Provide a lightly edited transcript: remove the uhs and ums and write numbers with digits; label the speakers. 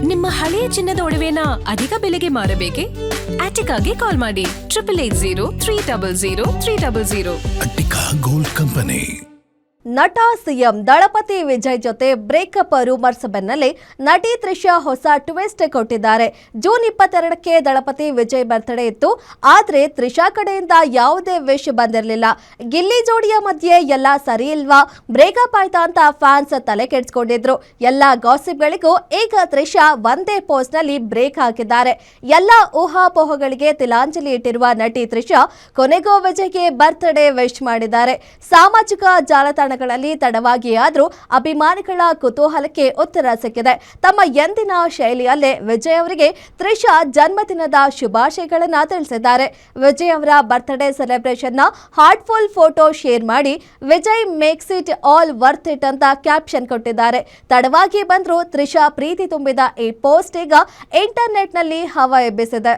Speaker 1: ನಿಮ್ಮ ಹಳೆಯ ಚಿನ್ನದ ಒಡವೆನ ಅಧಿಕ ಬೆಲೆಗೆ ಮಾರಬೇಕೆ? ಆಟಿಕಾಗೆ ಕಾಲ್ ಮಾಡಿ 8880
Speaker 2: ಅಟ್ಟಿಕಾ ಗೋಲ್ಡ್ ಕಂಪನಿ.
Speaker 3: ನಟ ಸಿಎಂ ದಳಪತಿ ವಿಜಯ್ ಜೊತೆ ಬ್ರೇಕಪ್ ರೂಮರ್ಸ್ ಬೆನ್ನಲ್ಲೇ ನಟಿ ತ್ರಿಷಾ ಹೊಸ ಟ್ವಿಸ್ಟ್ ಕೊಟ್ಟಿದ್ದಾರೆ. ಜೂನ್ 22ಕ್ಕೆ ದಳಪತಿ ವಿಜಯ್ ಬರ್ತ್ಡೇ ಇತ್ತು. ಆದ್ರೆ ತ್ರಿಷಾ ಕಡೆಯಿಂದ ಯಾವುದೇ ವಿಶ್ ಬಂದಿರಲಿಲ್ಲ. ಗಿಲ್ಲಿ ಜೋಡಿಯ ಮಧ್ಯೆ ಎಲ್ಲ ಸರಿ ಇಲ್ವಾ, ಬ್ರೇಕಪ್ ಆಯ್ತಾ ಅಂತ ಫ್ಯಾನ್ಸ್ ತಲೆ ಕೆಡಿಸ್ಕೊಂಡಿದ್ರು. ಎಲ್ಲ ಗಾಸಿಪ್ಗಳಿಗೂ ಈಗ ತ್ರಿಷಾ ಒಂದೇ ಪೋಸ್ಟ್ ನಲ್ಲಿ ಬ್ರೇಕ್ ಹಾಕಿದ್ದಾರೆ. ಎಲ್ಲ ಊಹಾಪೋಹಗಳಿಗೆ ತಿಲಾಂಜಲಿ ಇಟ್ಟಿರುವ ನಟಿ ತ್ರಿಷಾ ಕೊನೆಗೂ ವಿಜಯ್ಗೆ ಬರ್ತ್ಡೇ ವಿಶ್ ಮಾಡಿದ್ದಾರೆ. ಸಾಮಾಜಿಕ ಜಾಲತಾಣ ತಡವಾಗಿ ಆದರೂ ಅಭಿಮಾನಿಗಳ ಕುತೂಹಲಕ್ಕೆ ಉತ್ತರ ಸಿಕ್ಕಿದೆ. ತಮ್ಮ ಎಂದಿನ ಶೈಲಿಯಲ್ಲೇ ವಿಜಯ್ ಅವರಿಗೆ ತ್ರಿಷಾ ಜನ್ಮದಿನದ ಶುಭಾಶಯಗಳನ್ನು ತಿಳಿಸಿದ್ದಾರೆ. ವಿಜಯ್ ಅವರ ಬರ್ತ್ಡೇ ಸೆಲೆಬ್ರೇಷನ್ನ ಹಾರ್ಟ್ಫುಲ್ ಫೋಟೋ ಶೇರ್ ಮಾಡಿ Vijay makes it all worth it ಅಂತ ಕ್ಯಾಪ್ಷನ್ ಕೊಟ್ಟಿದ್ದಾರೆ. ತಡವಾಗಿ ಬಂದರೂ ತ್ರಿಷಾ ಪ್ರೀತಿ ತುಂಬಿದ ಈ ಪೋಸ್ಟ್ ಈಗ ಇಂಟರ್ನೆಟ್ನಲ್ಲಿ ಹವಾ ಎಬ್ಬಿಸಿದೆ.